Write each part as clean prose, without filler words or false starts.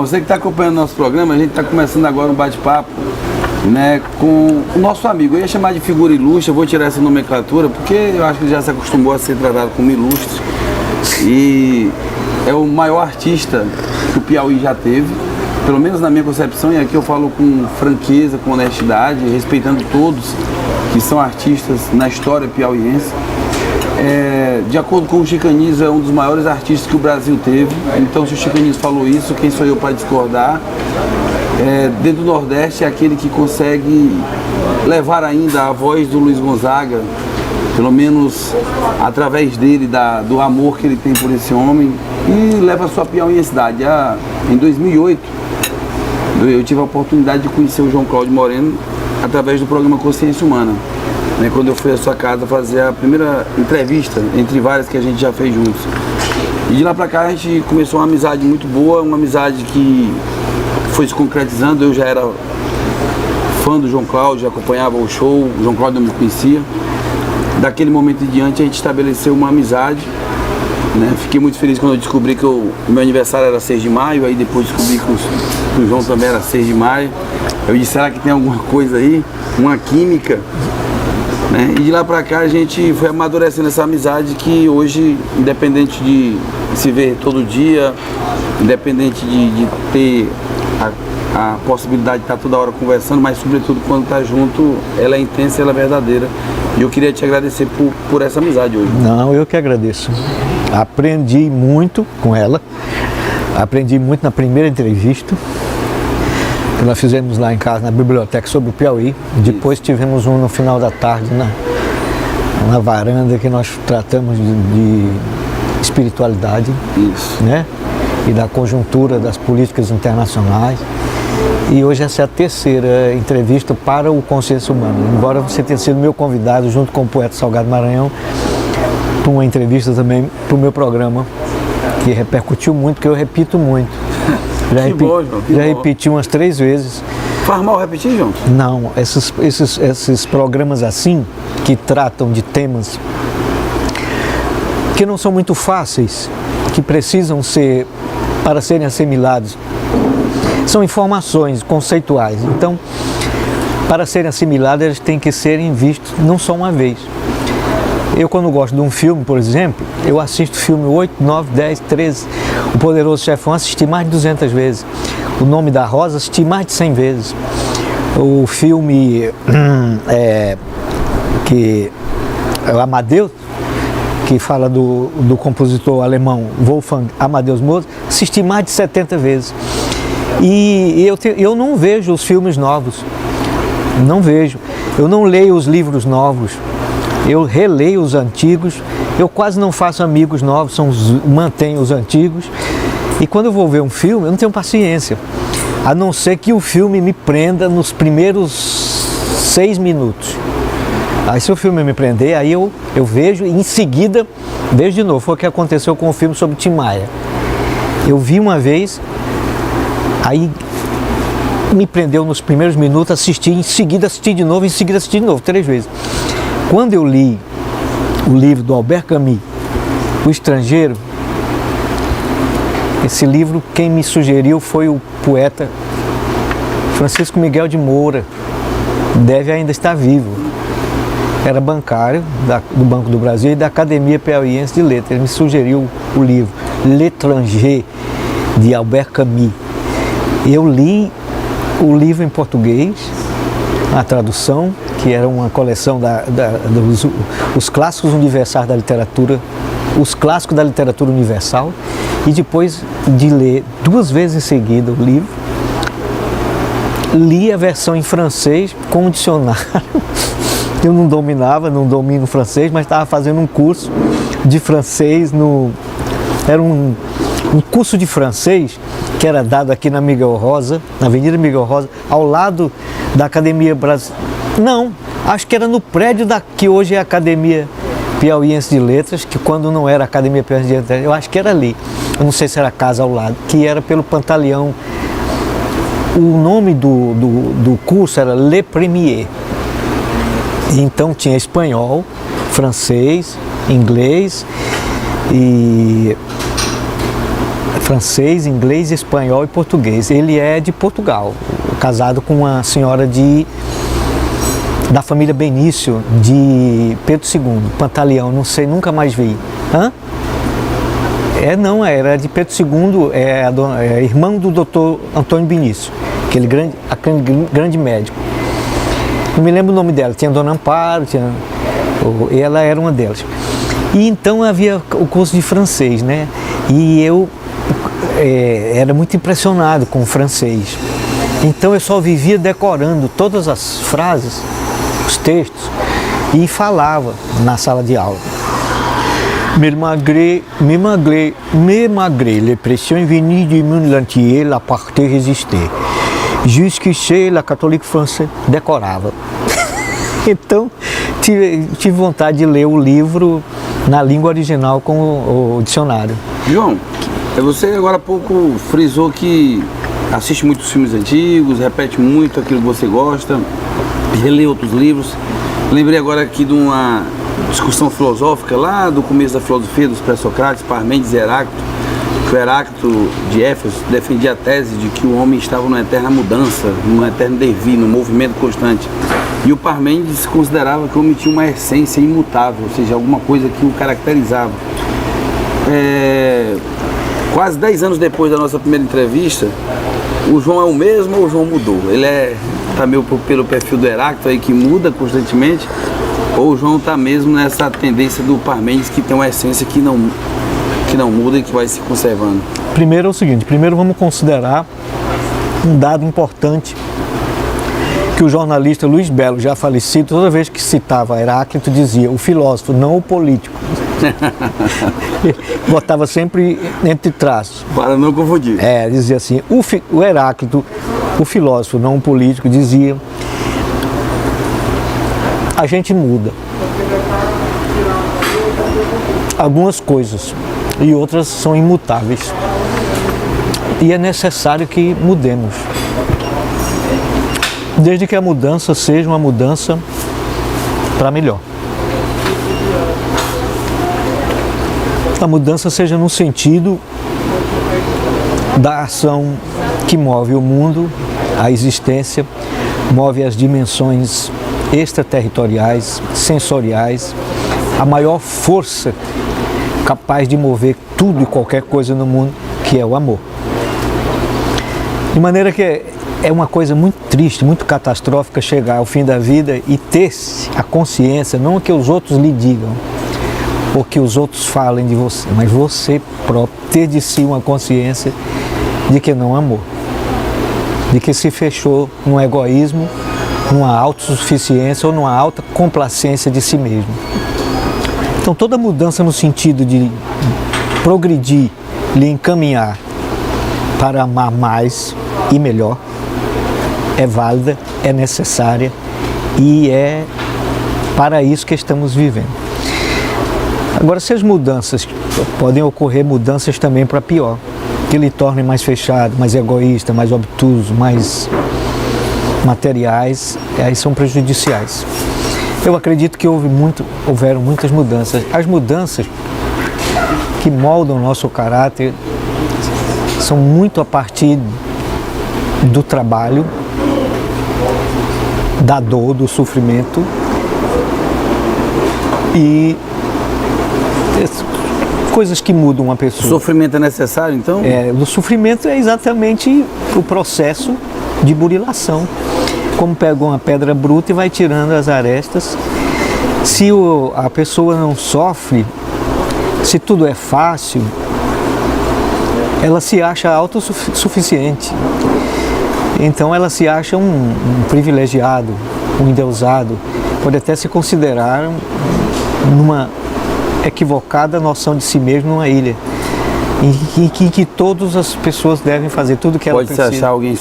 Bom, você que está acompanhando o nosso programa, a gente está começando agora um bate-papo, né, com o nosso amigo. Eu ia chamar de figura ilustre, eu vou tirar essa nomenclatura, porque eu acho que ele já se acostumou a ser tratado como ilustre. E é o maior artista que o Piauí já teve, pelo menos na minha concepção, e aqui eu falo com franqueza, com honestidade, respeitando todos que são artistas na história piauiense. De acordo com o Chico Anísio, é um dos maiores artistas que o Brasil teve. Então, se o Chico Anísio falou isso, quem sou eu para discordar? Dentro do Nordeste é aquele que consegue levar ainda a voz do Luiz Gonzaga, pelo menos através dele, do amor que ele tem por esse homem, e leva a sua piauiensidade. Em 2008, eu tive a oportunidade de conhecer o João Cláudio Moreno através do programa Consciência Humana, né, quando eu fui à sua casa fazer a primeira entrevista, entre várias que a gente já fez juntos. E de lá pra cá a gente começou uma amizade muito boa, uma amizade que foi se concretizando. Eu já era fã do João Cláudio, já acompanhava o show, o João Cláudio não me conhecia. Daquele momento em diante a gente estabeleceu uma amizade, né? Fiquei muito feliz quando eu descobri que o meu aniversário era 6 de maio, aí depois descobri que o João também era 6 de maio. Eu disse, será que tem alguma coisa aí, uma química? Né? E de lá pra cá a gente foi amadurecendo essa amizade que hoje, independente de se ver todo dia, independente de ter a possibilidade de estar toda hora conversando, mas sobretudo quando está junto, ela é intensa, ela é verdadeira. E eu queria te agradecer por essa amizade hoje. Não, eu que agradeço. Aprendi muito com ela, aprendi muito na primeira entrevista que nós fizemos lá em casa, na biblioteca, sobre o Piauí. Depois tivemos um no final da tarde, na varanda, que nós tratamos de espiritualidade. Isso. Né? E da conjuntura das políticas internacionais. E hoje essa é a terceira entrevista para o Consciência Humana. Embora você tenha sido meu convidado, junto com o poeta Salgado Maranhão, para uma entrevista também para o meu programa, que repercutiu muito, que eu repito muito. Já repeti umas 3 vezes. Faz mal repetir, João? Não, esses programas assim, que tratam de temas que não são muito fáceis, que precisam ser, para serem assimilados, são informações conceituais. Então, para serem assimiladas, eles têm que serem vistos não só uma vez. Eu, quando gosto de um filme, por exemplo, eu assisto filme 8, 9, 10, 13. O Poderoso Chefão assisti mais de 200 vezes. O Nome da Rosa assisti mais de 100 vezes. O filme que é o Amadeus, que fala do compositor alemão Wolfgang Amadeus Mozart, assisti mais de 70 vezes. E eu não vejo os filmes novos, não vejo. Eu não leio os livros novos, eu releio os antigos. Eu quase não faço amigos novos, mantenho os antigos. E quando eu vou ver um filme, eu não tenho paciência, a não ser que o filme me prenda nos primeiros 6 minutos. Aí se o filme me prender, aí eu vejo e em seguida vejo de novo. Foi o que aconteceu com o filme sobre Tim Maia. Eu vi uma vez, aí me prendeu nos primeiros minutos, assisti, em seguida assisti de novo, 3 vezes. Quando eu li o livro do Albert Camus, O Estrangeiro, esse livro quem me sugeriu foi o poeta Francisco Miguel de Moura, deve ainda estar vivo. Era bancário do Banco do Brasil e da Academia Piauiense de Letras. Ele me sugeriu o livro L'Étranger, de Albert Camus. Eu li o livro em português, a tradução, que era uma coleção dos clássicos universais da literatura, os clássicos da literatura universal, e depois de ler 2 vezes em seguida o livro, li a versão em francês com um dicionário. Eu não domino francês, mas estava fazendo um curso de francês era um curso de francês que era dado aqui na Miguel Rosa, na Avenida Miguel Rosa, ao lado da Academia Brasileira. Não, acho que era no prédio que hoje é a Academia Piauiense de Letras, que quando não era Academia Piauiense de Letras, eu acho que era ali. Eu não sei se era a casa ao lado, que era pelo Pantaleão. O nome do curso era Le Premier. Então tinha espanhol, francês, inglês e francês, inglês, espanhol e português. Ele é de Portugal, casado com uma senhora da família Benício, de Pedro II, Pantaleão, não sei, nunca mais vi. Hã? Não, era de Pedro II, irmão do doutor Antônio Benício, aquele grande médico. Não me lembro o nome dela, tinha Dona Amparo, ela era uma delas. E então havia o curso de francês, né? E eu era muito impressionado com o francês. Então eu só vivia decorando todas as frases, os textos, e falava na sala de aula. Malgré les pressions venues du monde entier, la partie résistait. Jusqu'ici, la catholique française decorava. Então, tive vontade de ler o livro na língua original com o dicionário. João, você agora há pouco frisou que assiste muitos filmes antigos, repete muito aquilo que você gosta, relê outros livros. Lembrei agora aqui de uma discussão filosófica lá do começo da filosofia dos pré-socráticos, Parmênides e Heráclito, que o Heráclito de Éfeso defendia a tese de que o homem estava numa eterna mudança, num eterno devir, num movimento constante. E o Parmênides considerava que o homem tinha uma essência imutável, ou seja, alguma coisa que o caracterizava. Quase 10 anos depois da nossa primeira entrevista, o João é o mesmo ou o João mudou? Ele está meio pelo perfil do Heráclito aí, que muda constantemente, ou o João está mesmo nessa tendência do Parmênides, que tem uma essência que não muda e que vai se conservando? Primeiro é o seguinte, vamos considerar um dado importante que o jornalista Luiz Belo, já falecido, toda vez que citava Heráclito, dizia o filósofo, não o político. Botava sempre entre traços. Para não confundir. Dizia assim, o Heráclito, o filósofo, não o político, dizia: a gente muda algumas coisas e outras são imutáveis. E é necessário que mudemos. Desde que a mudança seja uma mudança para melhor. A mudança seja no sentido da ação que move o mundo, a existência, move as dimensões extraterritoriais, sensoriais, a maior força capaz de mover tudo e qualquer coisa no mundo, que é o amor. De maneira que é uma coisa muito triste, muito catastrófica chegar ao fim da vida e ter a consciência, não que os outros lhe digam, ou que os outros falem de você, mas você próprio ter de si uma consciência de que não amou, de que se fechou num egoísmo, numa autossuficiência ou numa alta complacência de si mesmo. Então toda mudança no sentido de progredir, lhe encaminhar para amar mais e melhor, é válida, é necessária e é para isso que estamos vivendo. Agora, se as mudanças, podem ocorrer mudanças também para pior, que lhe tornem mais fechado, mais egoísta, mais obtuso, mais materiais, aí são prejudiciais. Eu acredito que houveram muitas mudanças. As mudanças que moldam o nosso caráter são muito a partir do trabalho, da dor, do sofrimento e coisas que mudam uma pessoa. O sofrimento é necessário, então? O sofrimento é exatamente o processo de burilação. Como pega uma pedra bruta e vai tirando as arestas. Se a pessoa não sofre, se tudo é fácil, ela se acha autossuficiente. Então ela se acha um privilegiado, um endeusado. Pode até se considerar numa equivocada noção de si mesmo numa ilha, em que todas as pessoas devem fazer tudo que ela precisa. Pode se achar alguém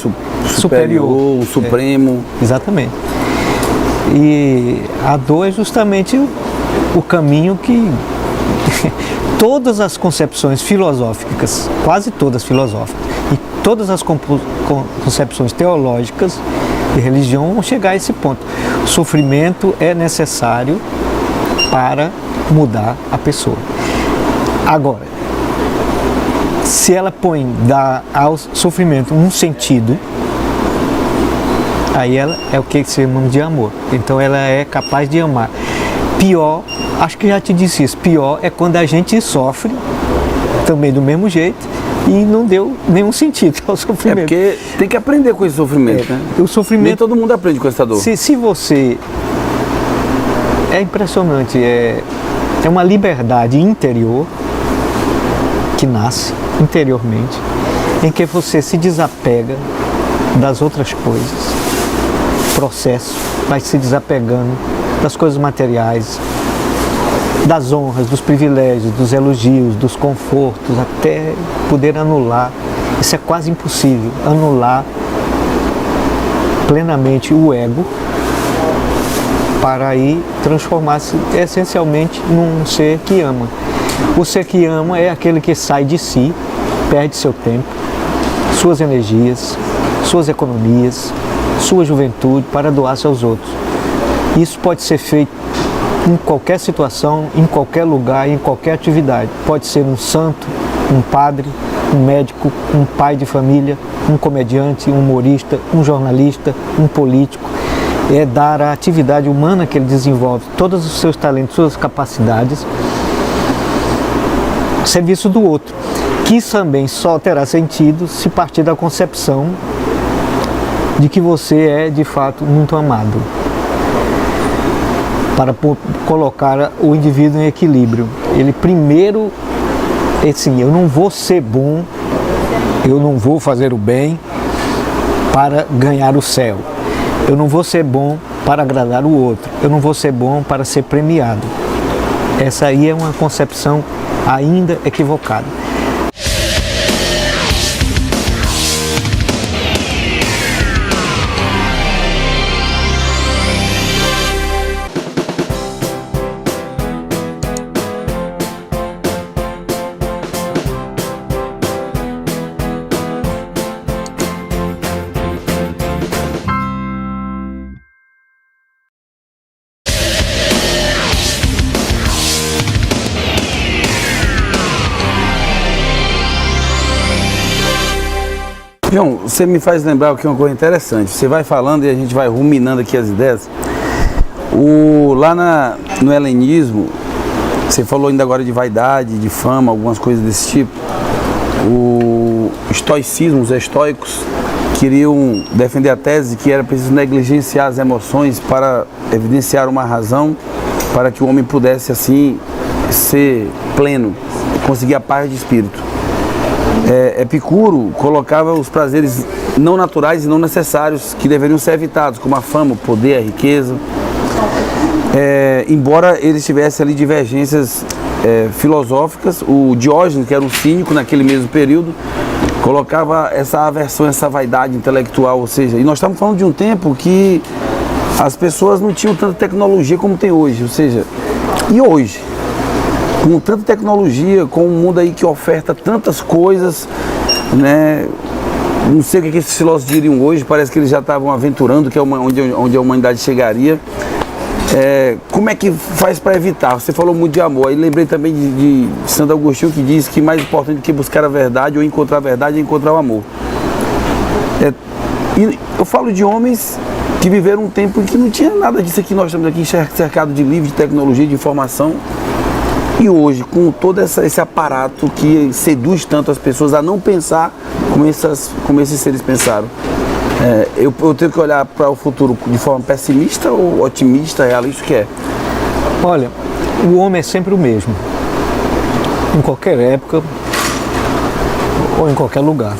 superior, supremo. Exatamente. E a dor é justamente o caminho que todas as concepções filosóficas, quase todas filosóficas, e todas as concepções teológicas de religião vão chegar a esse ponto. O sofrimento é necessário para mudar a pessoa. Agora, se ela dá ao sofrimento um sentido, aí ela é o que se chama de amor. Então ela é capaz de amar. Pior, acho que já te disse isso, pior é quando a gente sofre também do mesmo jeito e não deu nenhum sentido ao sofrimento. É porque tem que aprender com esse sofrimento, né? O sofrimento... Nem todo mundo aprende com essa dor. Se você... É impressionante, é uma liberdade interior que nasce interiormente, em que você se desapega das outras coisas, processo, vai se desapegando das coisas materiais, das honras, dos privilégios, dos elogios, dos confortos, até poder anular. Isso é quase impossível, anular plenamente o ego para aí transformar-se essencialmente num ser que ama. O ser que ama é aquele que sai de si, perde seu tempo, suas energias, suas economias, sua juventude para doar-se aos outros. Isso pode ser feito em qualquer situação, em qualquer lugar, em qualquer atividade. Pode ser um santo, um padre, um médico, um pai de família, um comediante, um humorista, um jornalista, um político. É dar à atividade humana que ele desenvolve todos os seus talentos, suas capacidades, serviço do outro, que também só terá sentido se partir da concepção de que você é de fato muito amado, para colocar o indivíduo em equilíbrio. Ele primeiro, assim, eu não vou ser bom, eu não vou fazer o bem para ganhar o céu, eu não vou ser bom para agradar o outro, eu não vou ser bom para ser premiado. Essa aí é uma concepção ainda equivocada. João, você me faz lembrar aqui uma coisa interessante. Você vai falando e a gente vai ruminando aqui as ideias. Lá no helenismo, você falou ainda agora de vaidade, de fama, algumas coisas desse tipo. O estoicismo, os estoicos, queriam defender a tese que era preciso negligenciar as emoções para evidenciar uma razão, para que o homem pudesse, assim, ser pleno, conseguir a paz de espírito. Epicuro colocava os prazeres não naturais e não necessários que deveriam ser evitados, como a fama, o poder, a riqueza. Embora eles tivessem ali divergências filosóficas, o Diógenes, que era um cínico naquele mesmo período, colocava essa aversão, essa vaidade intelectual, ou seja, e nós estamos falando de um tempo que as pessoas não tinham tanta tecnologia como tem hoje, ou seja, e hoje? Com tanta tecnologia, com um mundo aí que oferta tantas coisas, né? Não sei o que esses filósofos diriam hoje, parece que eles já estavam aventurando que é onde a humanidade chegaria. Como é que faz para evitar? Você falou muito de amor, aí lembrei também de Santo Agostinho, que diz que mais importante do que buscar a verdade ou encontrar a verdade é encontrar o amor. E eu falo de homens que viveram um tempo em que não tinha nada disso aqui, nós estamos aqui cercados de livros, de tecnologia, de informação. E hoje, com todo esse aparato que seduz tanto as pessoas a não pensar como esses seres pensaram, eu tenho que olhar para o futuro de forma pessimista ou otimista, realista, o que é? Olha, o homem é sempre o mesmo, em qualquer época ou em qualquer lugar.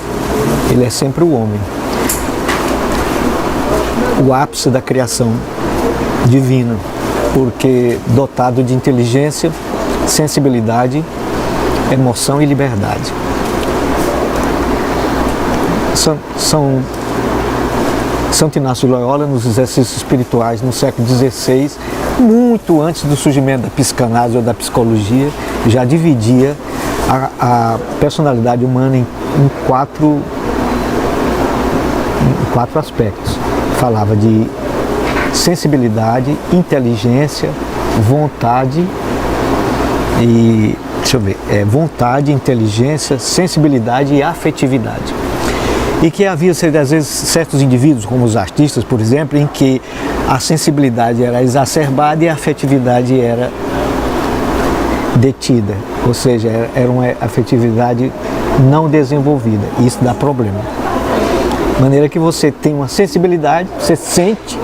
Ele é sempre o homem. O ápice da criação divina, porque dotado de inteligência, sensibilidade, emoção e liberdade. Santo Inácio de Loyola, nos exercícios espirituais no século XVI, muito antes do surgimento da psicanálise ou da psicologia, já dividia a personalidade humana em quatro aspectos. Falava de sensibilidade, inteligência, vontade e deixa eu ver, vontade, inteligência, sensibilidade e afetividade. E que havia, às vezes, certos indivíduos, como os artistas, por exemplo, em que a sensibilidade era exacerbada e a afetividade era detida, ou seja, era uma afetividade não desenvolvida. Isso dá problema. De maneira que você tem uma sensibilidade, você sente,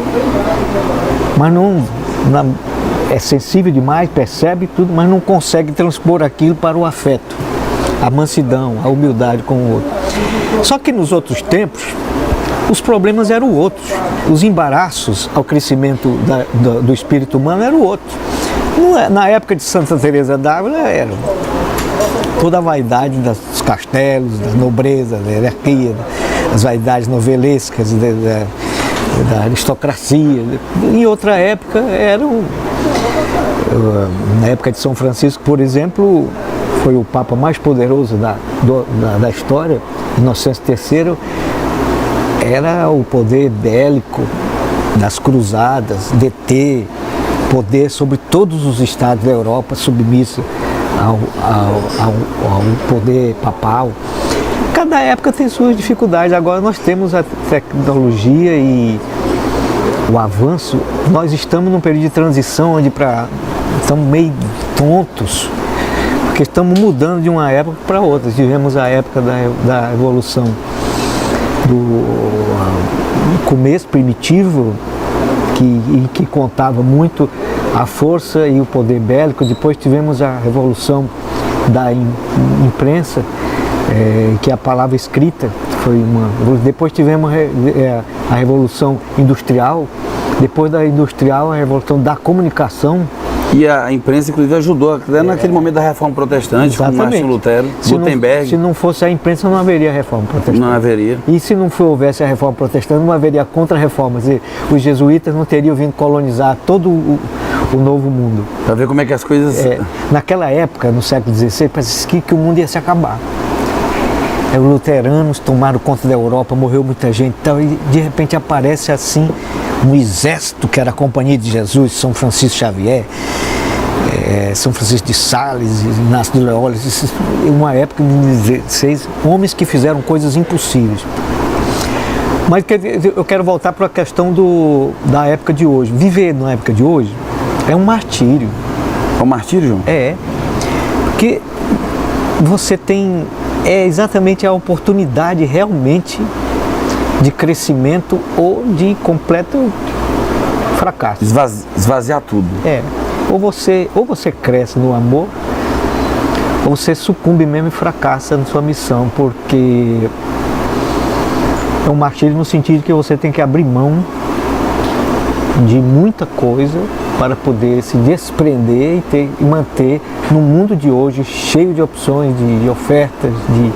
mas é sensível demais, percebe tudo, mas não consegue transpor aquilo para o afeto, a mansidão, a humildade com o outro. Só que nos outros tempos, os problemas eram outros, os embaraços ao crescimento do espírito humano eram outros. Na época de Santa Teresa d'Ávila era toda a vaidade dos castelos, da nobreza, da hierarquia, as vaidades novelescas, da aristocracia. Em outra época na época de São Francisco, por exemplo, foi o Papa mais poderoso da história, Inocêncio III, era o poder bélico das cruzadas, deter poder sobre todos os estados da Europa, submisso ao poder papal. Cada época tem suas dificuldades. Agora nós temos a tecnologia e o avanço. Nós estamos num período de transição onde estamos meio tontos, porque estamos mudando de uma época para outra. Tivemos a época da evolução do começo primitivo, que contava muito a força e o poder bélico. Depois tivemos a revolução da imprensa, que é a palavra escrita foi depois tivemos a revolução industrial, depois da industrial a revolução da comunicação. E a imprensa, inclusive, ajudou até naquele momento da Reforma Protestante, com Martin Lutero, Gutenberg. Se não fosse a imprensa, não haveria Reforma Protestante. Não haveria. E se não houvesse a Reforma Protestante, não haveria contra-reforma. Os jesuítas não teriam vindo colonizar todo o Novo Mundo. Para ver como é que as coisas... Naquela época, no século XVI, parecia que o mundo ia se acabar. Os luteranos tomaram conta da Europa, morreu muita gente e tal, e de repente aparece assim um exército que era a Companhia de Jesus, São Francisco Xavier, São Francisco de Sales, Inácio de Loyola, uma época de 16, homens que fizeram coisas impossíveis. Mas eu quero voltar para a questão da época de hoje. Viver na época de hoje é um martírio. É um martírio, João? Porque você tem exatamente a oportunidade realmente de crescimento ou de completo fracasso. Esvaziar tudo. Ou você cresce no amor, ou você sucumbe mesmo e fracassa na sua missão, porque é um martírio no sentido que você tem que abrir mão de muita coisa para poder se desprender e manter no mundo de hoje cheio de opções, de ofertas, de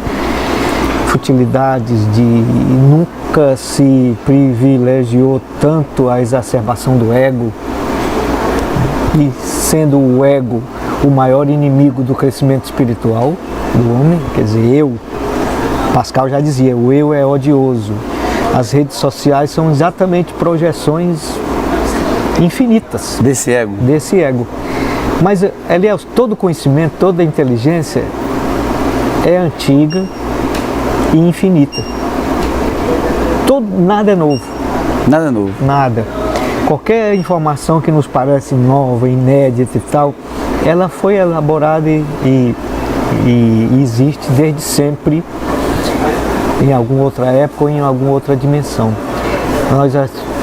futilidades, e nunca se privilegiou tanto a exacerbação do ego, e sendo o ego o maior inimigo do crescimento espiritual do homem, quer dizer, Pascal já dizia, o eu é odioso. As redes sociais são exatamente projeções infinitas desse ego. Mas, aliás, todo conhecimento, toda inteligência é antiga e infinita. Nada é novo. Nada é novo. Nada. Qualquer informação que nos parece nova, inédita e tal, ela foi elaborada e existe desde sempre em alguma outra época ou em alguma outra dimensão.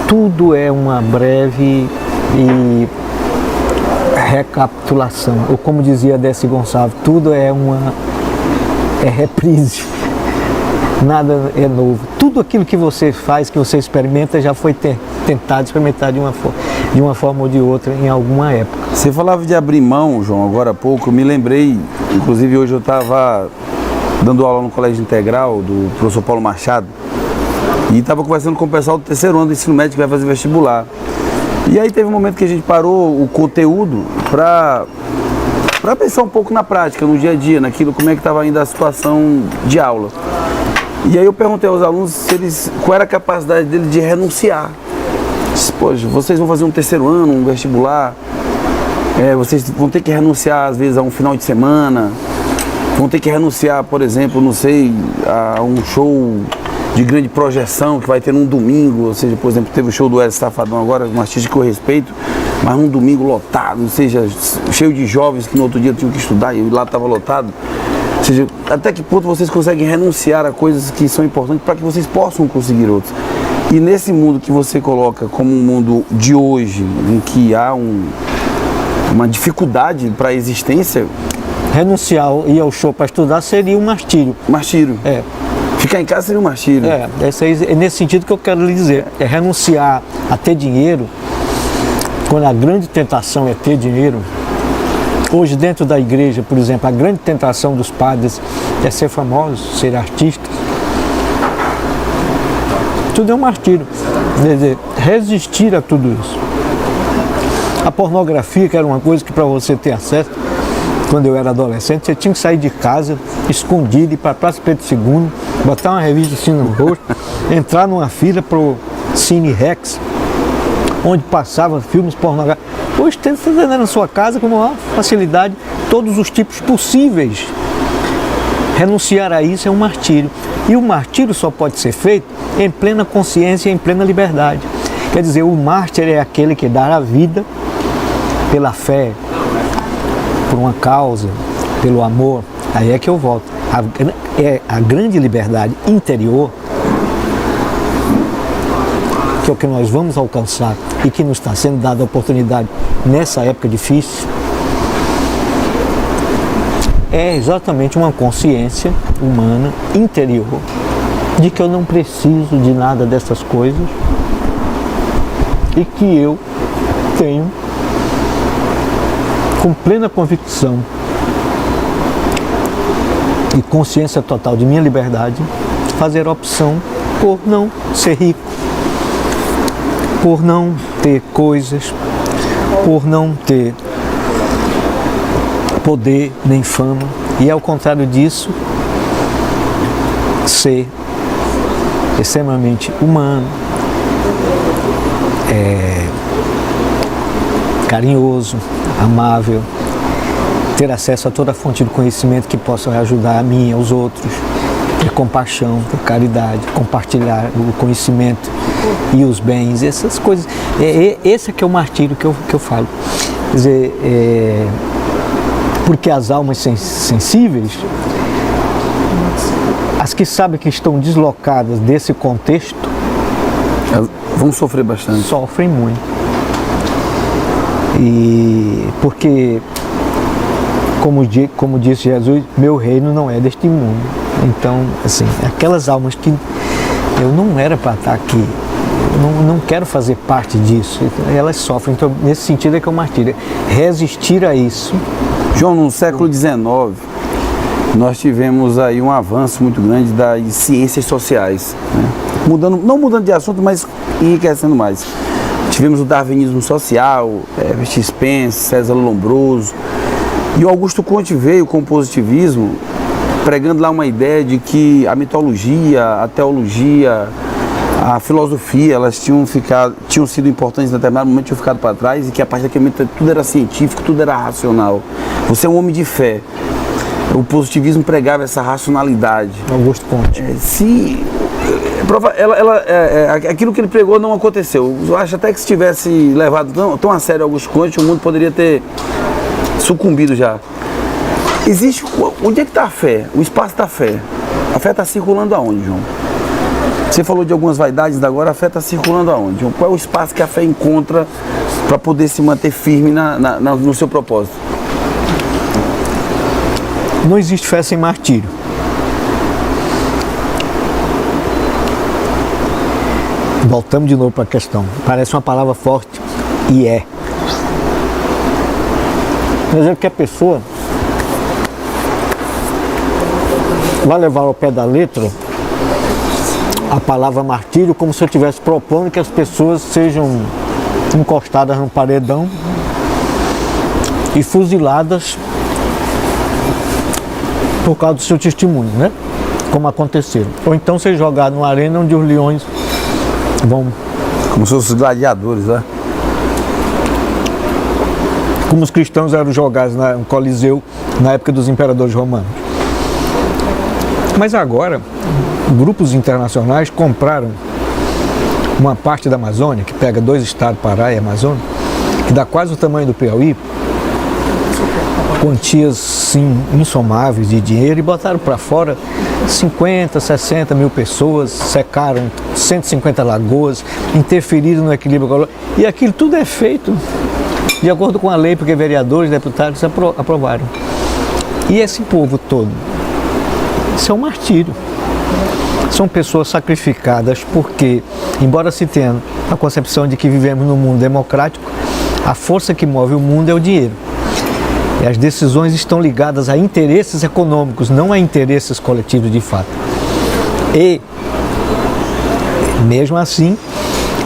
Tudo é uma breve recapitulação, ou como dizia Décio Gonçalves, tudo é reprise, nada é novo. Tudo aquilo que você faz, que você experimenta, já foi tentado experimentar de uma forma ou de outra em alguma época. Você falava de abrir mão, João, agora há pouco, eu me lembrei, inclusive hoje eu estava dando aula no Colégio Integral do professor Paulo Machado, e estava conversando com o pessoal do terceiro ano do ensino médio que vai fazer vestibular. E aí teve um momento que a gente parou o conteúdo para pensar um pouco na prática, no dia a dia, naquilo, como é que estava ainda a situação de aula. E aí eu perguntei aos alunos qual era a capacidade deles de renunciar. Disse, poxa, vocês vão fazer um terceiro ano, um vestibular, Vocês vão ter que renunciar, às vezes, a um final de semana, vão ter que renunciar, por exemplo, não sei, a um show de grande projeção que vai ter num domingo, ou seja, por exemplo, teve o show do Wesley Safadão agora, um artista que eu respeito, mas num domingo lotado, ou seja, cheio de jovens que no outro dia tinham que estudar e lá estava lotado. Ou seja, até que ponto vocês conseguem renunciar a coisas que são importantes para que vocês possam conseguir outros? E nesse mundo que você coloca como um mundo de hoje, em que há uma dificuldade para a existência... Renunciar e ir ao show para estudar seria um martírio. Martírio. Ficar em casa seria um martírio. É nesse sentido que eu quero lhe dizer. É renunciar a ter dinheiro, quando a grande tentação é ter dinheiro. Hoje dentro da igreja, por exemplo, a grande tentação dos padres é ser famosos, ser artistas. Tudo é um martírio. Quer dizer, resistir a tudo isso. A pornografia, que era uma coisa que para você ter acesso, quando eu era adolescente, você tinha que sair de casa, escondido, ir para a Praça Pedro II, botar uma revista assim no rosto, entrar numa fila para o Cine Rex, onde passavam filmes pornográficos. Hoje você está na sua casa com maior facilidade, todos os tipos possíveis. Renunciar a isso é um martírio. E o martírio só pode ser feito em plena consciência e em plena liberdade. Quer dizer, o mártir é aquele que dá a vida pela fé, por uma causa, pelo amor. Aí é que eu volto. A grande liberdade interior, que é o que nós vamos alcançar e que nos está sendo dada a oportunidade nessa época difícil, é exatamente uma consciência humana interior de que eu não preciso de nada dessas coisas e que eu tenho com plena convicção e consciência total de minha liberdade, fazer opção por não ser rico, por não ter coisas, por não ter poder nem fama, e ao contrário disso, ser extremamente humano, carinhoso, amável, ter acesso a toda a fonte de conhecimento que possa ajudar a mim e aos outros, ter compaixão, ter caridade, compartilhar o conhecimento e os bens, essas coisas. Esse é que é o martírio que eu falo. Quer dizer, porque as almas sensíveis, as que sabem que estão deslocadas desse contexto, elas vão sofrer bastante. Sofrem muito. E porque, como disse Jesus, meu reino não é deste mundo. Então, assim, aquelas almas que eu não era para estar aqui, eu não quero fazer parte disso, elas sofrem. Então, nesse sentido é que é o martírio. Resistir a isso. João, no século XIX, nós tivemos aí um avanço muito grande das ciências sociais, né? Não mudando de assunto, mas enriquecendo mais. Tivemos o darwinismo social, Herbert Spencer, César Lombroso, e o Augusto Comte veio com o positivismo, pregando lá uma ideia de que a mitologia, a teologia, a filosofia, elas tinham sido importantes em determinado momento, tinham ficado para trás, e que a partir daquele momento tudo era científico, tudo era racional. Você é um homem de fé. O positivismo pregava essa racionalidade. Augusto Comte. Aquilo que ele pregou não aconteceu. Eu acho até que se tivesse levado tão a sério Augusto Comte, o mundo poderia ter sucumbido já. Onde é que está a fé? O espaço da fé. A fé está circulando aonde, João? Você falou de algumas vaidades, agora a fé está circulando aonde, João? Qual é o espaço que a fé encontra para poder se manter firme no seu propósito? Não existe fé sem martírio. Voltamos de novo para a questão. Parece uma palavra forte, e é. Mas é que a pessoa vai levar ao pé da letra a palavra martírio como se eu estivesse propondo que as pessoas sejam encostadas no paredão e fuziladas por causa do seu testemunho, né? Como aconteceu. Ou então ser jogado numa arena onde os leões vão... Como se fossem os gladiadores, né? como os cristãos eram jogados no Coliseu na época dos imperadores romanos. Mas agora, grupos internacionais compraram uma parte da Amazônia, que pega 2 estados, Pará e Amazônia, que dá quase o tamanho do Piauí, quantias sim, insomáveis de dinheiro, e botaram para fora 50, 60 mil pessoas, secaram 150 lagoas, interferiram no equilíbrio ecológico, e aquilo tudo é feito de acordo com a lei, porque vereadores, deputados aprovaram. E esse povo todo, isso é um martírio. São pessoas sacrificadas porque, embora se tenha a concepção de que vivemos num mundo democrático, a força que move o mundo é o dinheiro. E as decisões estão ligadas a interesses econômicos, não a interesses coletivos de fato. E, mesmo assim,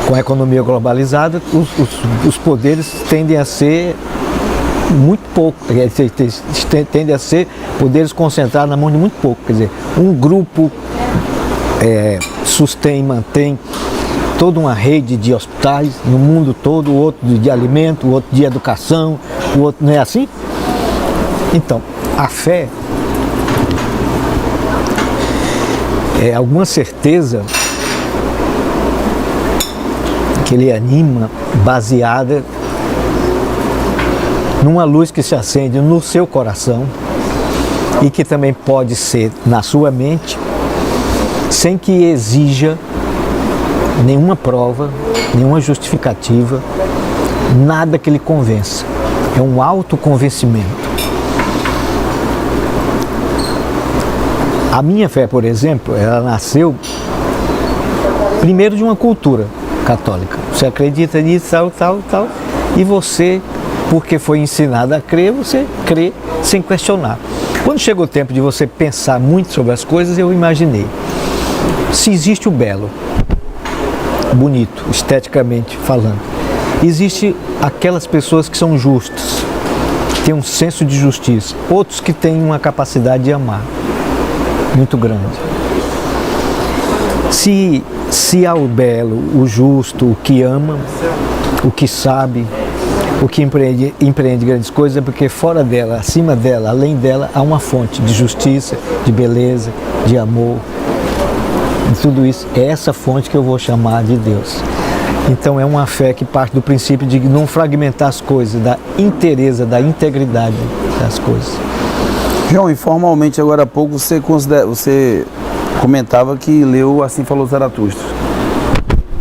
com a economia globalizada, os poderes tendem a ser muito pouco, tendem a ser poderes concentrados na mão de muito pouco. Quer dizer, um grupo sustém, mantém toda uma rede de hospitais no mundo todo, o outro de alimento, o outro de educação, o outro, não é assim? Então, a fé é alguma certeza que ele anima, baseada numa luz que se acende no seu coração e que também pode ser na sua mente, sem que exija nenhuma prova, nenhuma justificativa, nada que lhe convença. É um autoconvencimento. A minha fé, por exemplo, ela nasceu primeiro de uma cultura católica. Você acredita nisso, tal, e você, porque foi ensinado a crer, você crê sem questionar. Quando chegou o tempo de você pensar muito sobre as coisas, eu imaginei, se existe o belo, bonito, esteticamente falando, existe aquelas pessoas que são justas, que têm um senso de justiça, outros que têm uma capacidade de amar muito grande. Se há o belo, o justo, o que ama, o que sabe, o que empreende grandes coisas, é porque fora dela, acima dela, além dela, há uma fonte de justiça, de beleza, de amor. E tudo isso é essa fonte que eu vou chamar de Deus. Então é uma fé que parte do princípio de não fragmentar as coisas, da inteireza, da integridade das coisas. João, informalmente agora há pouco você comentava que leu Assim Falou Zaratustra.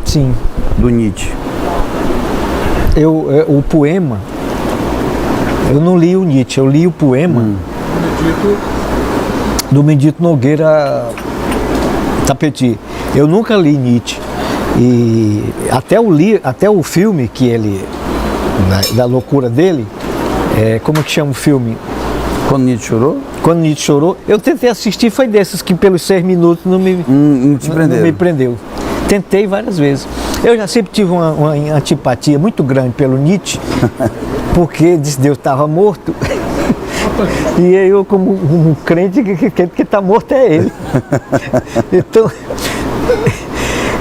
Sim. Do Nietzsche. O poema, eu não li o Nietzsche, eu li o poema do Benedito Nogueira Tapeti. Eu nunca li Nietzsche. E até o filme que ele, da loucura dele, como que chama o filme? Quando Nietzsche Chorou? Quando Nietzsche Chorou. Eu tentei assistir, foi desses que pelos 6 minutos não me prendeu. Tentei várias vezes. Eu já sempre tive uma antipatia muito grande pelo Nietzsche, porque Deus estava morto. E eu, como um crente, que está morto é ele. Então,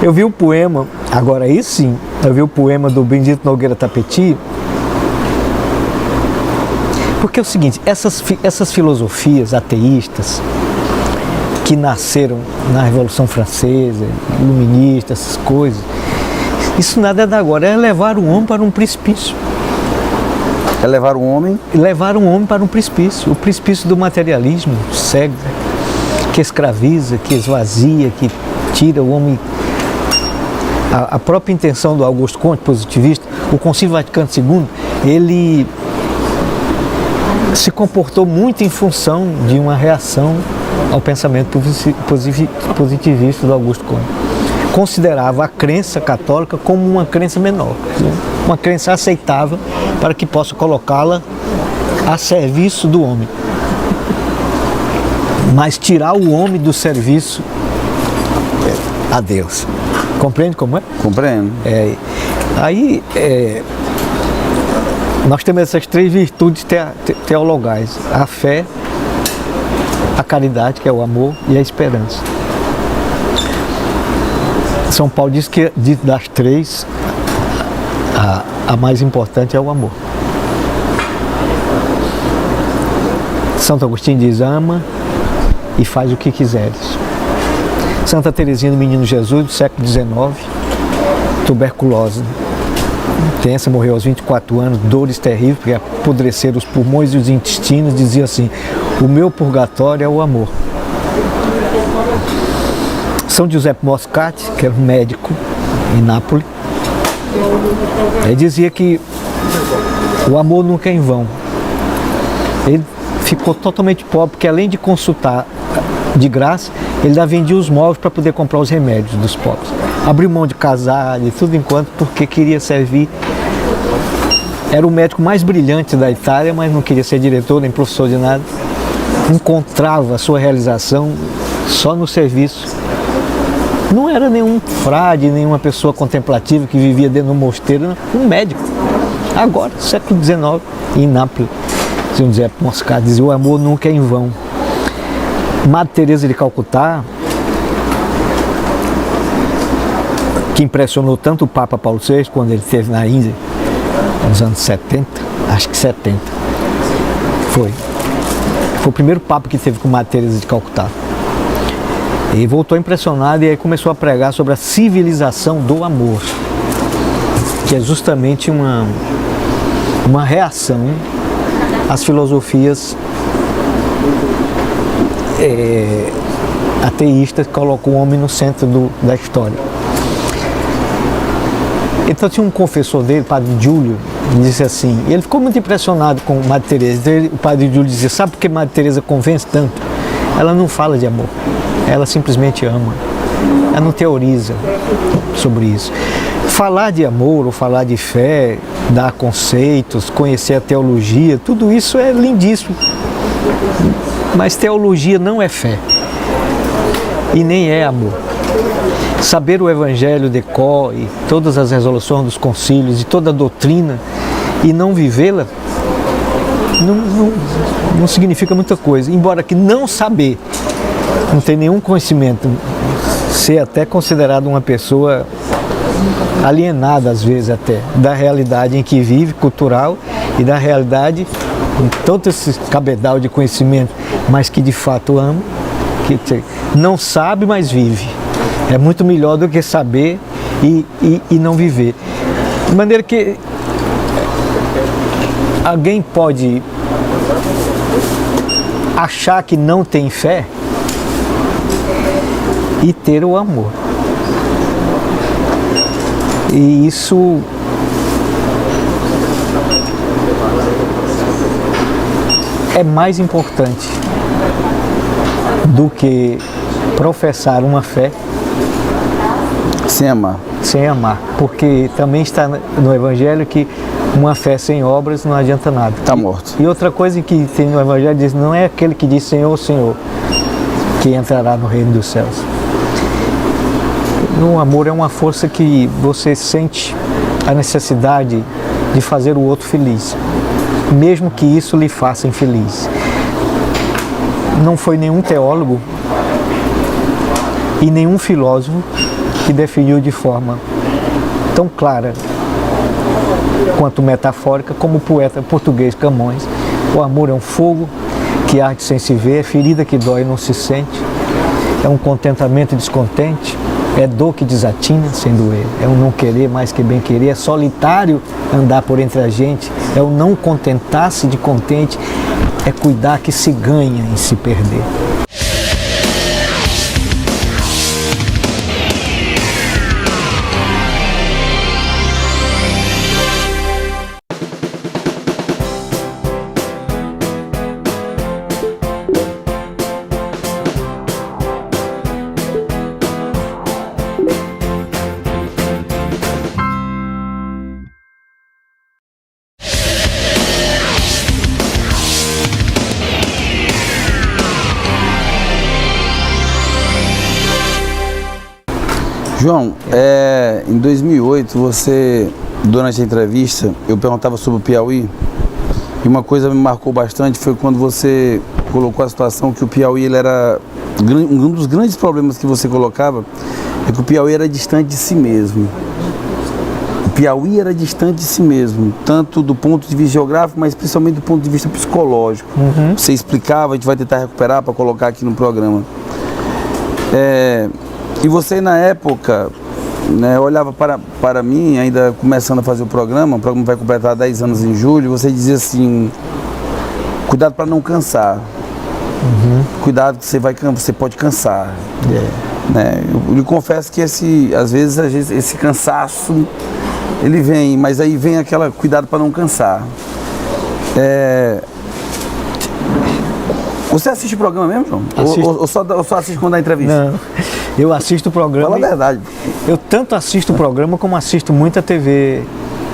eu vi o poema, agora aí sim, eu vi o poema do Benedito Nogueira Tapeti, porque é o seguinte, essas filosofias ateístas que nasceram na Revolução Francesa, iluministas, essas coisas, isso nada é da agora, é levar o homem para um precipício. É levar o homem? Levar um homem para um precipício, o precipício do materialismo cego, que escraviza, que esvazia, que tira o homem. A própria intenção do Augusto Comte, positivista, o Concílio Vaticano II, ele se comportou muito em função de uma reação ao pensamento positivista do Augusto Comte. Considerava a crença católica como uma crença menor, uma crença aceitável para que possa colocá-la a serviço do homem. Mas tirar o homem do serviço a Deus. Compreende como é? Compreendo. Nós temos essas 3 virtudes teologais: a fé, a caridade, que é o amor, e a esperança. São Paulo diz que das 3, a mais importante é o amor. Santo Agostinho diz: ama e faz o que quiseres. Santa Teresinha do Menino Jesus, do século XIX, tuberculose intensa, morreu aos 24 anos, dores terríveis, porque apodreceram os pulmões e os intestinos, dizia assim: o meu purgatório é o amor. São Giuseppe Moscati, que era um médico em Nápoles, ele dizia que o amor nunca é em vão. Ele ficou totalmente pobre, porque além de consultar de graça, ele ainda vendia os móveis para poder comprar os remédios dos pobres. Abriu mão de casar e tudo enquanto, porque queria servir. Era o médico mais brilhante da Itália, mas não queria ser diretor nem professor de nada. Encontrava a sua realização só no serviço. Não era nenhum frade, nenhuma pessoa contemplativa que vivia dentro do mosteiro, não. Um médico. Agora, século XIX, em Nápoles, São José Moscati dizia: o amor nunca é em vão. Madre Teresa de Calcutá, que impressionou tanto o Papa Paulo VI quando ele esteve na Índia, nos anos 70, acho que 70, foi o primeiro Papa que esteve com Madre Teresa de Calcutá. E voltou impressionado e aí começou a pregar sobre a civilização do amor, que é justamente uma reação às filosofias ateístas que colocam o homem no centro da história. Então tinha um confessor dele, o Padre Júlio, que disse assim, ele ficou muito impressionado com Madre Teresa. Então o Padre Júlio dizia: sabe por que Madre Teresa convence tanto? Ela não fala de amor, ela simplesmente ama, ela não teoriza sobre isso. Falar de amor ou falar de fé, dar conceitos, conhecer a teologia, tudo isso é lindíssimo, mas teologia não é fé e nem é amor. Saber o Evangelho de cor e todas as resoluções dos concílios e toda a doutrina e não vivê-la não significa muita coisa, embora que não saber, não ter nenhum conhecimento, ser até considerado uma pessoa alienada às vezes até da realidade em que vive, cultural, e da realidade com todo esse cabedal de conhecimento, mas que de fato ama, que não sabe, mas vive. É muito melhor do que saber e não viver. De maneira que alguém pode achar que não tem fé e ter o amor. E isso é mais importante do que professar uma fé sem amar. Sem amar, porque também está no Evangelho que uma fé sem obras não adianta nada. Está morto. E outra coisa que tem no Evangelho diz: não é aquele que diz Senhor, Senhor, que entrará no reino dos céus. No amor é uma força que você sente a necessidade de fazer o outro feliz, mesmo que isso lhe faça infeliz. Não foi nenhum teólogo e nenhum filósofo que definiu de forma tão clara quanto metafórica como o poeta português Camões: o amor é um fogo que arde sem se ver, é ferida que dói e não se sente, é um contentamento descontente, é dor que desatina sem doer, é um não querer mais que bem querer, é solitário andar por entre a gente, é o não contentar-se de contente, é cuidar que se ganha em se perder. João, em 2008, você, durante a entrevista, eu perguntava sobre o Piauí, e uma coisa me marcou bastante foi quando você colocou a situação que o Piauí, ele era, um dos grandes problemas que você colocava, é que o Piauí era distante de si mesmo. o Piauí era distante de si mesmo, tanto do ponto de vista geográfico, mas principalmente do ponto de vista psicológico. Você explicava, a gente vai tentar recuperar para colocar aqui no programa. E você na época, né, olhava para mim, ainda começando a fazer o programa vai completar 10 anos em julho, você dizia assim, cuidado para não cansar. Cuidado que você pode cansar. Né? Eu lhe confesso que às vezes esse cansaço ele vem, mas aí vem aquela cuidado para não cansar. Você assiste o programa mesmo, João? Ou só assiste quando dá entrevista? Não, eu assisto o programa. Fala a verdade. Eu tanto assisto o programa como assisto muita TV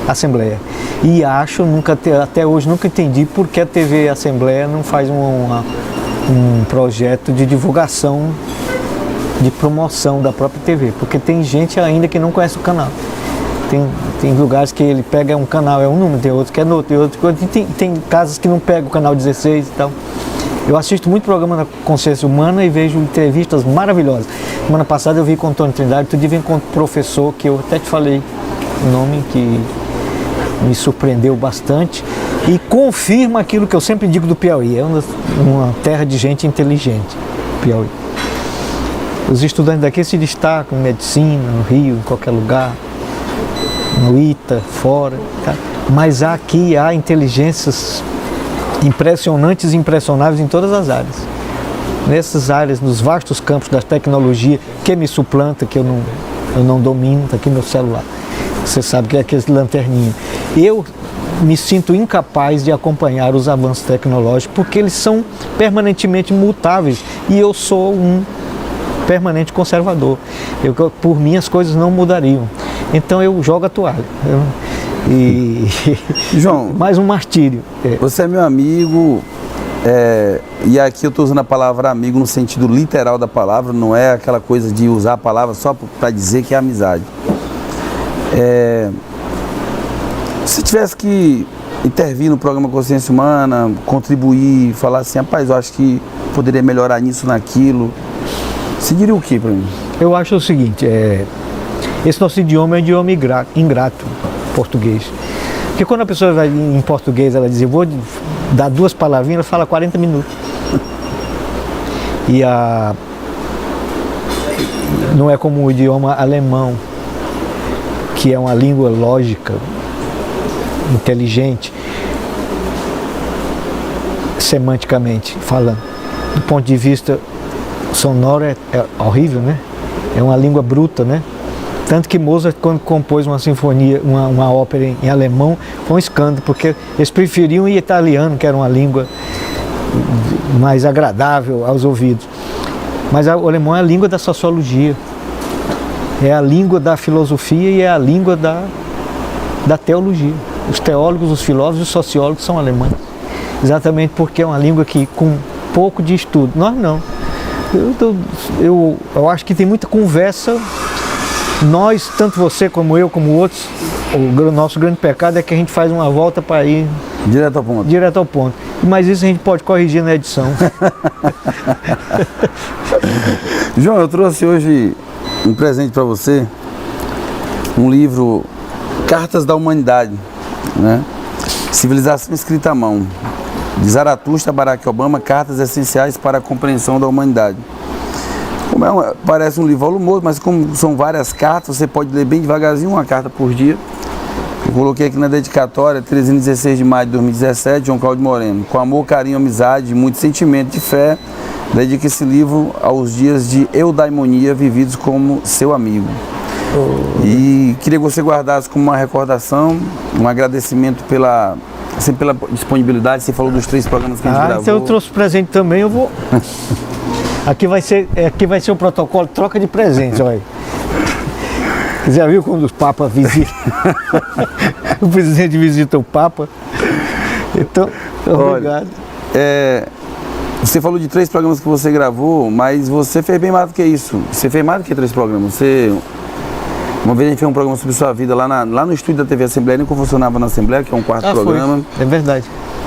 Assembleia. E até hoje nunca entendi por que a TV Assembleia não faz um projeto de divulgação, de promoção da própria TV. Porque tem gente ainda que não conhece o canal. Tem lugares que ele pega um canal, é um número, tem outro que é no outro, tem casas que não pegam o canal 16 e tal. Eu assisto muito programa da Consciência Humana e vejo entrevistas maravilhosas. Semana passada eu vi com o Antônio Trindade, outro dia vim com um professor que eu até te falei o nome, que me surpreendeu bastante e confirma aquilo que eu sempre digo do Piauí, é uma terra de gente inteligente, Piauí. Os estudantes daqui se destacam em medicina, no Rio, em qualquer lugar, no ITA, fora, tá? Mas aqui há inteligências impressionantes e impressionáveis em todas as áreas. Nessas áreas, nos vastos campos da tecnologia, que me suplanta, que eu não domino, está aqui meu celular. Você sabe que é aquele lanterninha. Eu me sinto incapaz de acompanhar os avanços tecnológicos, porque eles são permanentemente mutáveis e eu sou um permanente conservador. Por mim, as coisas não mudariam. Então eu jogo a toalha. João, mais um martírio. Você é meu amigo, e aqui eu estou usando a palavra amigo no sentido literal da palavra, não é aquela coisa de usar a palavra só para dizer que é amizade. Se tivesse que intervir no programa Consciência Humana, contribuir, falar assim, rapaz, eu acho que poderia melhorar nisso, naquilo, você diria o que para mim? Eu acho o seguinte, esse nosso idioma é um idioma ingrato, português. Porque quando a pessoa vai em português, ela diz, eu vou dar 2 palavrinhas, ela fala 40 minutos. E não é como o idioma alemão, que é uma língua lógica, inteligente, semanticamente falando. Do ponto de vista sonoro é horrível, né? É uma língua bruta, né? Tanto que Mozart, quando compôs uma sinfonia, uma ópera em alemão, foi um escândalo, porque eles preferiam em italiano, que era uma língua mais agradável aos ouvidos. Mas o alemão é a língua da sociologia, é a língua da filosofia e é a língua da teologia. Os teólogos, os filósofos e os sociólogos são alemães. Exatamente porque é uma língua que, com pouco de estudo, nós não. Eu acho que tem muita conversa. Nós, tanto você como eu, como outros, o nosso grande pecado é que a gente faz uma volta para ir direto ao ponto. Mas isso a gente pode corrigir na edição. João, eu trouxe hoje um presente para você, um livro, Cartas da Humanidade, né? Civilização escrita à mão, de Zaratustra a Barack Obama, Cartas Essenciais para a Compreensão da Humanidade. Parece um livro volumoso, mas como são várias cartas, você pode ler bem devagarzinho, uma carta por dia. Eu coloquei aqui na dedicatória, 16 de maio de 2017, João Cláudio Moreno. Com amor, carinho, amizade, muito sentimento de fé, dedica esse livro aos dias de eudaimonia vividos como seu amigo. E queria que você guardasse como uma recordação, um agradecimento pela disponibilidade. Você falou dos 3 programas que a gente gravou. Então eu trouxe presente também, eu vou... Aqui vai ser o protocolo troca de presentes, olha. Você já viu quando os papas visitam? O presidente visita o papa. Então, obrigado. Você falou de 3 programas que você gravou, mas você fez bem mais do que isso. Você fez mais do que 3 programas. Uma vez a gente fez um programa sobre sua vida lá no estúdio da TV Assembleia, nem como funcionava na Assembleia, que é um 4º programa. Foi. É verdade.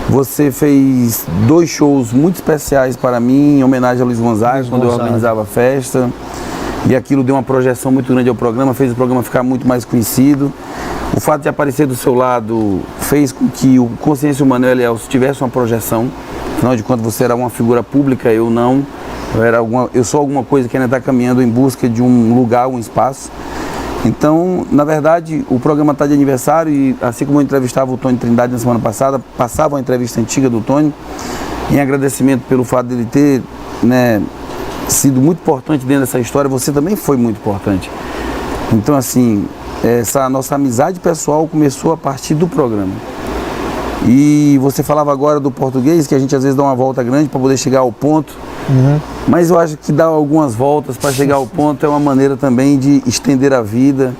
Você fez 2 shows muito especiais para mim, em homenagem a Luiz Gonzaga, quando eu organizava a festa. e aquilo deu uma projeção muito grande ao programa, fez o programa ficar muito mais conhecido. O fato de aparecer do seu lado fez com que o Consciência Humana e Elielso tivesse uma projeção. Afinal de contas, você era uma figura pública, eu não. Eu sou alguma coisa que ainda está caminhando em busca de um lugar, um espaço. Então, na verdade, o programa está de aniversário e, assim como eu entrevistava o Tony Trindade na semana passada, passava uma entrevista antiga do Tony, em agradecimento pelo fato dele ter, né, sido muito importante dentro dessa história, você também foi muito importante. Então, assim, essa nossa amizade pessoal começou a partir do programa. E você falava agora do português, que a gente às vezes dá uma volta grande para poder chegar ao ponto. Mas eu acho que dar algumas voltas para chegar ao ponto é uma maneira também de estender a vida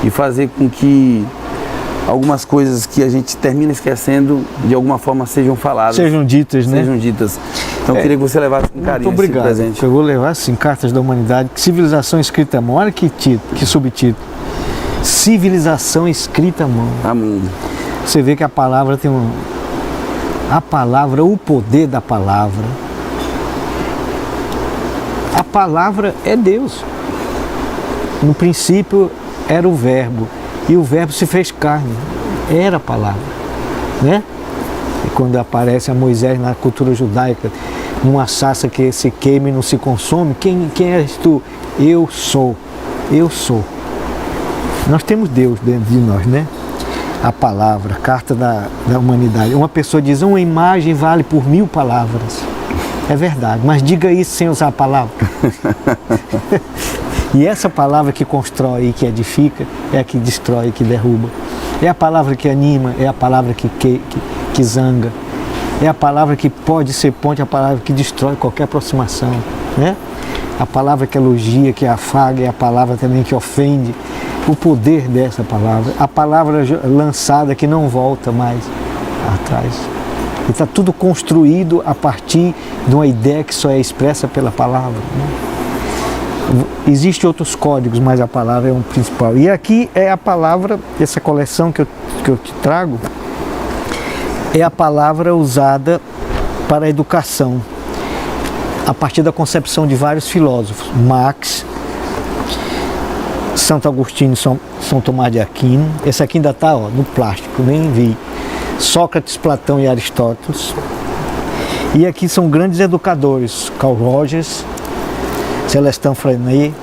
e fazer com que algumas coisas que a gente termina esquecendo, de alguma forma sejam faladas. Sejam ditas, né? Sejam ditas. Então eu queria que você levasse com carinho esse obrigado. presente. Eu vou levar, assim, Cartas da Humanidade, Civilização Escrita à Mão. Olha que subtítulo. Civilização Escrita à Mão. Amém. Você vê que a palavra tem a palavra, o poder da palavra. A palavra é Deus. No princípio era o verbo, e o verbo se fez carne. Era a palavra, né? E quando aparece a Moisés na cultura judaica, numa sarça que se queima e não se consome, quem és tu? Eu sou. Eu sou. Nós temos Deus dentro de nós, né? A palavra, Carta da Humanidade. Uma pessoa diz, uma imagem vale por 1000 palavras. É verdade, mas diga isso sem usar a palavra. E essa palavra que constrói e que edifica é a que destrói e que derruba. É a palavra que anima, é a palavra que zanga. É a palavra que pode ser ponte, é a palavra que destrói qualquer aproximação, né? A palavra que elogia, que afaga, é a palavra também que ofende. O poder dessa palavra, a palavra lançada que não volta mais atrás. E está tudo construído a partir de uma ideia que só é expressa pela palavra, né? Existem outros códigos, mas a palavra é o principal. E aqui é a palavra, essa coleção que eu te trago, é a palavra usada para a educação, a partir da concepção de vários filósofos. Marx, Santo Agostinho, São Tomás de Aquino. Esse aqui ainda está no plástico, nem vi. Sócrates, Platão e Aristóteles. E aqui são grandes educadores, Carl Rogers, Celestin Freinet,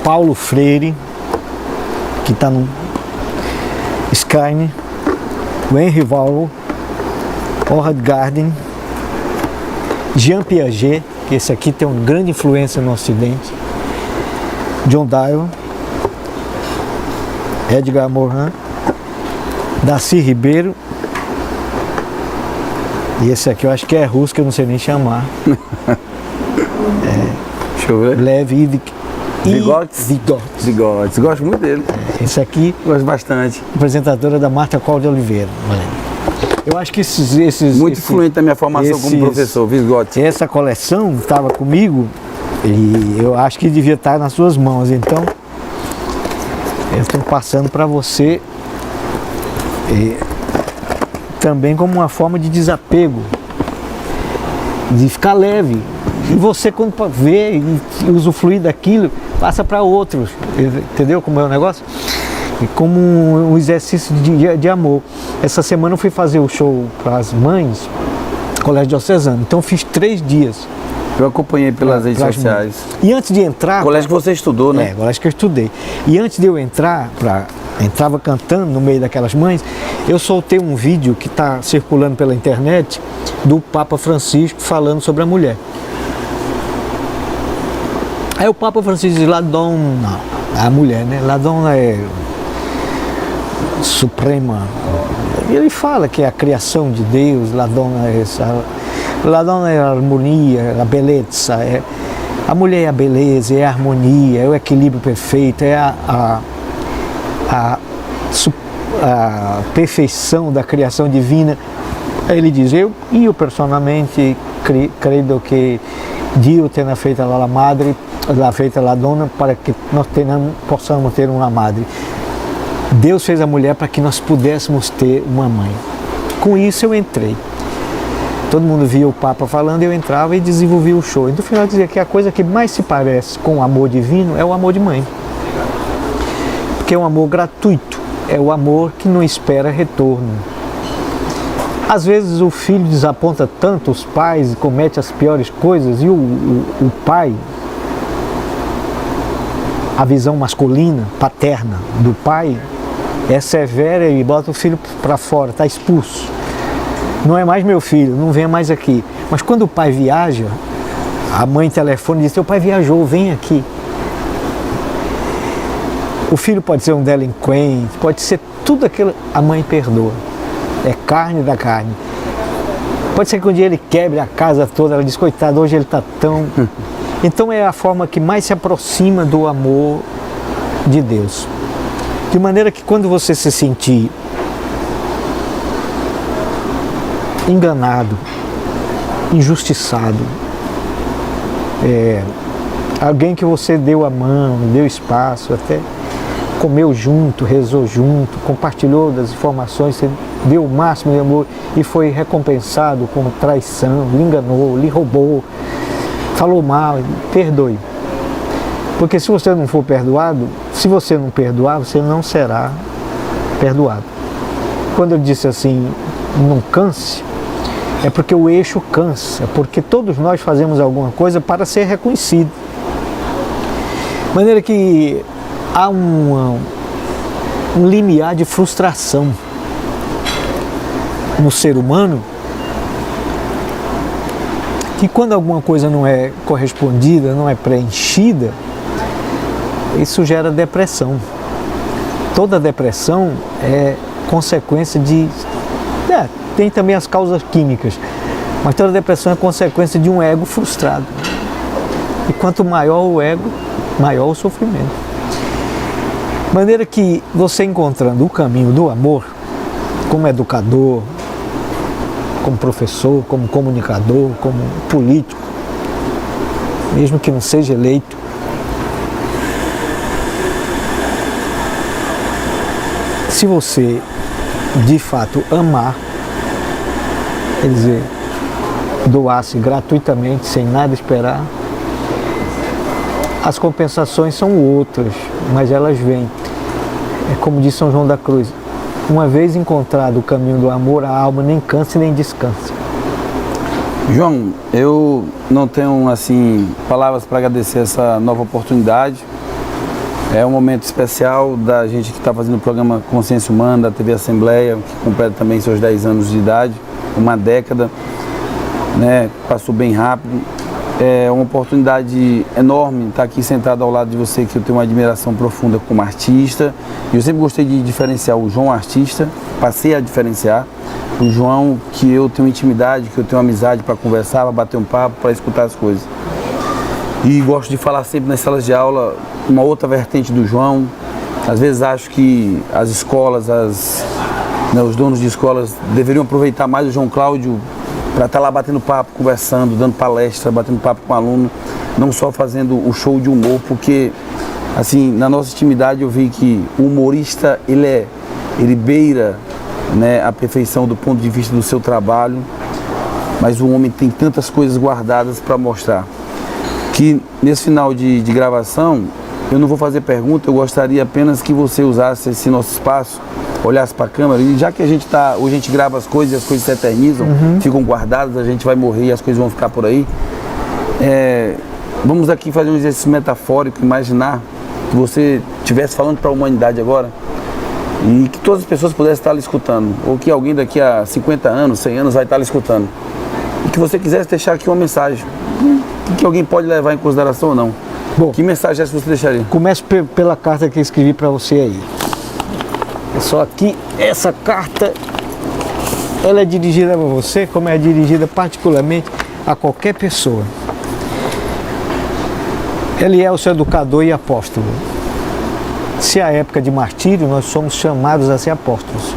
Paulo Freire, que está no Skyne, o Henry Varro, Howard Gardner, Jean Piaget, que esse aqui tem uma grande influência no Ocidente, John Dewey, Edgar Morin, Darcy Ribeiro, e esse aqui eu acho que é russo, que eu não sei nem chamar. Deixa eu ver. Lev Vygotsky. Vygotsky, gosto muito dele. Esse aqui, gosto bastante. Apresentadora da Marta Coll de Oliveira. Eu acho que muito influente na minha formação como professor, Vygotsky. Essa coleção estava comigo e eu acho que devia estar nas suas mãos. Então, eu estou passando para você também como uma forma de desapego, de ficar leve. E você, quando vê e usufruir daquilo, passa para outros. Entendeu como é o negócio? E como um exercício de amor. Essa semana eu fui fazer o show para as mães, Colégio Diocesano. Então eu fiz 3 dias. Eu acompanhei pelas redes sociais. E antes de entrar... Colégio que você estudou, né? Colégio que eu estudei. E antes de eu entrar, entrava cantando no meio daquelas mães, eu soltei um vídeo que está circulando pela internet do Papa Francisco falando sobre a mulher. Aí o Papa Francisco diz, la donna, a mulher, né? La donna é suprema. E ele fala que é a criação de Deus, la donna é a harmonia, a beleza, a mulher é a beleza, é a harmonia, é o equilíbrio perfeito, é a perfeição da criação divina. Aí ele diz, eu personalmente credo que Dio tenha feito a madre, la feita la donna, para que nós possamos ter uma madre. Deus fez a mulher para que nós pudéssemos ter uma mãe. Com isso eu entrei. Todo mundo via o Papa falando, eu entrava e desenvolvia o show. E no final dizia que a coisa que mais se parece com o amor divino é o amor de mãe. Porque é um amor gratuito, é o amor que não espera retorno. Às vezes o filho desaponta tanto os pais e comete as piores coisas, e o pai, a visão masculina, paterna do pai, é severa e bota o filho para fora, está expulso. Não é mais meu filho, não venha mais aqui. Mas quando o pai viaja, a mãe telefona e diz, seu pai viajou, vem aqui. O filho pode ser um delinquente, pode ser tudo aquilo, a mãe perdoa. É carne da carne. Pode ser que um dia ele quebre a casa toda, ela diz, coitado, hoje ele está tão... Então é a forma que mais se aproxima do amor de Deus. De maneira que quando você se sentir enganado, injustiçado, alguém que você deu a mão, deu espaço, até comeu junto, rezou junto, compartilhou das informações, você deu o máximo de amor e foi recompensado com traição, lhe enganou, lhe roubou, falou mal, perdoe. Porque se você não for perdoado, se você não perdoar, você não será perdoado. Quando eu disse assim, não canse, é porque o eixo cansa, porque todos nós fazemos alguma coisa para ser reconhecido. De maneira que há um limiar de frustração no ser humano, que quando alguma coisa não é correspondida, não é preenchida, isso gera depressão. Toda depressão é consequência de... tem também as causas químicas, mas toda depressão é consequência de um ego frustrado. E quanto maior o ego, maior o sofrimento. De maneira que você encontrando o caminho do amor, como educador, como professor, como comunicador, como político, mesmo que não seja eleito, se você de fato amar, quer dizer, doar-se gratuitamente, sem nada esperar, as compensações são outras, mas elas vêm. É como diz São João da Cruz, uma vez encontrado o caminho do amor, a alma nem cansa nem descansa. João, eu não tenho assim palavras para agradecer essa nova oportunidade. É um momento especial da gente que está fazendo o programa Consciência Humana, da TV Assembleia, que completa também seus 10 anos de idade, uma década, né? Passou bem rápido. É uma oportunidade enorme estar aqui sentado ao lado de você, que eu tenho uma admiração profunda como artista. E eu sempre gostei de diferenciar o João artista, passei a diferenciar o João que eu tenho intimidade, que eu tenho amizade para conversar, para bater um papo, para escutar as coisas. E gosto de falar sempre nas salas de aula uma outra vertente do João. Às vezes acho que as escolas, os donos de escolas deveriam aproveitar mais o João Cláudio para estar lá batendo papo, conversando, dando palestra, batendo papo com o aluno, não só fazendo o show de humor, porque assim, na nossa intimidade eu vi que o humorista, ele beira, né, a perfeição do ponto de vista do seu trabalho, mas o homem tem tantas coisas guardadas para mostrar, que nesse final de gravação, eu não vou fazer pergunta, eu gostaria apenas que você usasse esse nosso espaço, olhasse para a câmera, e já que hoje a gente grava as coisas e as coisas se eternizam, ficam guardadas, a gente vai morrer e as coisas vão ficar por aí. Vamos aqui fazer um exercício metafórico, imaginar que você estivesse falando para a humanidade agora e que todas as pessoas pudessem estar lhe escutando, ou que alguém daqui a 50 anos, 100 anos vai estar lhe escutando, e que você quisesse deixar aqui uma mensagem, que alguém pode levar em consideração ou não. Bom, que mensagem essa você deixaria? Começo pela carta que eu escrevi para você aí. É só aqui, essa carta, ela é dirigida a você, como é dirigida particularmente a qualquer pessoa. Ele é o seu educador e apóstolo. Se a época de martírio, nós somos chamados a ser apóstolos.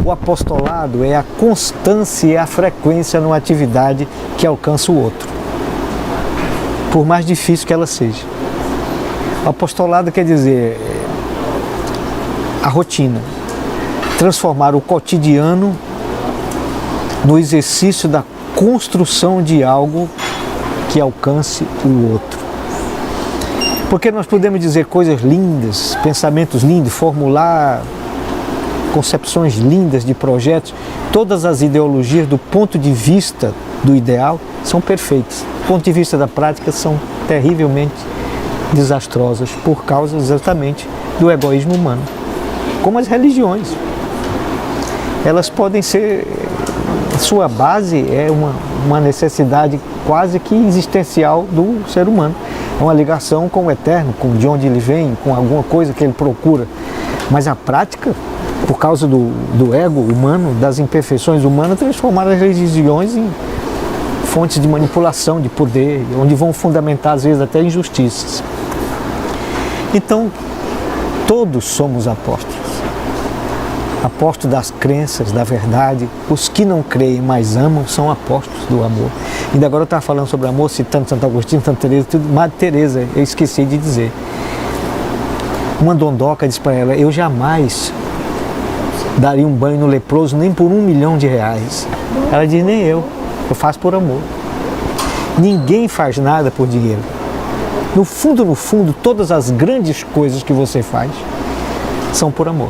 O apostolado é a constância e a frequência numa atividade que alcança o outro, por mais difícil que ela seja. O apostolado quer dizer a rotina, transformar o cotidiano no exercício da construção de algo que alcance o outro. Porque nós podemos dizer coisas lindas, pensamentos lindos, formular concepções lindas de projetos, todas as ideologias do ponto de vista do ideal são perfeitas. Do ponto de vista da prática são terrivelmente desastrosas por causa exatamente do egoísmo humano. Como as religiões. Elas podem ser, sua base é uma necessidade quase que existencial do ser humano. É uma ligação com o eterno, com de onde ele vem, com alguma coisa que ele procura. Mas a prática, por causa do ego humano, das imperfeições humanas, transformaram as religiões em fontes de manipulação, de poder, onde vão fundamentar às vezes até injustiças. Então, todos somos apóstolos. Apóstolos das crenças, da verdade. Os que não creem, mas amam, são apóstolos do amor. Ainda agora eu estava falando sobre amor, citando Santo Agostinho, Santa Teresa, tudo. Madre Teresa, eu esqueci de dizer. Uma dondoca disse para ela: eu jamais daria um banho no leproso nem por R$1 milhão. Ela diz: nem eu faço por amor. Ninguém faz nada por dinheiro. No fundo, todas as grandes coisas que você faz são por amor.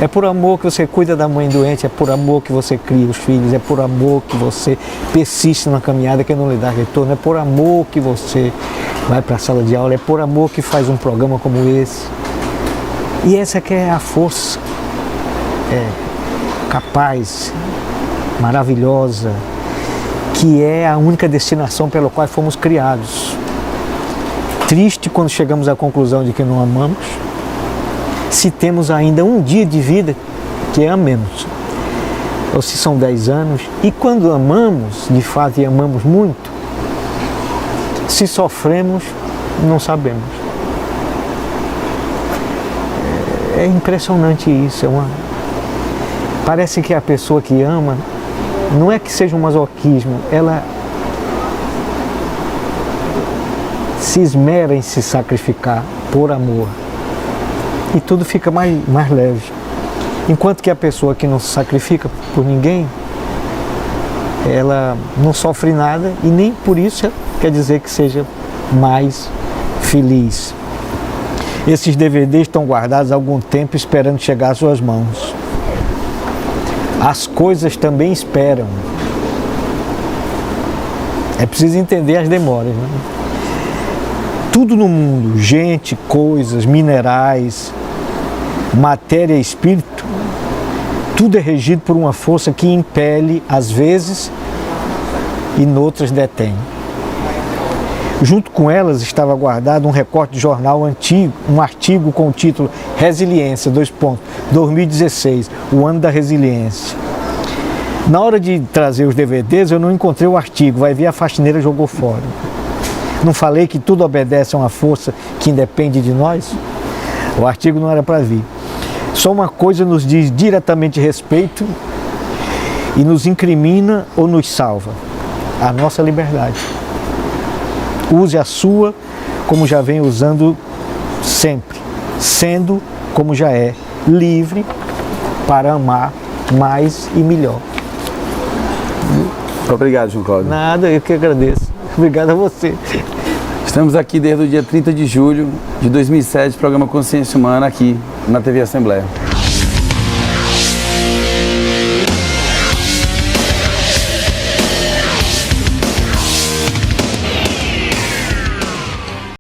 É por amor que você cuida da mãe doente, é por amor que você cria os filhos, é por amor que você persiste na caminhada que não lhe dá retorno, é por amor que você vai para a sala de aula, é por amor que faz um programa como esse. E essa que é a força capaz, maravilhosa, que é a única destinação pela qual fomos criados. Triste quando chegamos à conclusão de que não amamos, se temos ainda um dia de vida que amemos, ou se são 10 anos, e quando amamos, de fato, e amamos muito, se sofremos, não sabemos. É impressionante isso, parece que a pessoa que ama, não é que seja um masoquismo, ela se esmera em se sacrificar por amor. E tudo fica mais leve. Enquanto que a pessoa que não se sacrifica por ninguém, ela não sofre nada e nem por isso quer dizer que seja mais feliz. Esses DVDs estão guardados há algum tempo esperando chegar às suas mãos. As coisas também esperam. É preciso entender as demoras, né? Tudo no mundo, gente, coisas, minerais, matéria e espírito, tudo é regido por uma força que impele, às vezes, e noutras detém. Junto com elas estava guardado um recorte de jornal antigo, um artigo com o título Resiliência, 2016, o ano da resiliência. Na hora de trazer os DVDs, eu não encontrei o artigo, vai ver, a faxineira jogou fora. Não falei que tudo obedece a uma força que independe de nós? O artigo não era para vir. Só uma coisa nos diz diretamente respeito e nos incrimina ou nos salva: a nossa liberdade. Use a sua como já vem usando sempre, sendo como já é, livre para amar mais e melhor. Obrigado, João Cláudio. Nada, eu que agradeço. Obrigado a você. Estamos aqui desde o dia 30 de julho de 2007, programa Consciência Humana, aqui na TV Assembleia.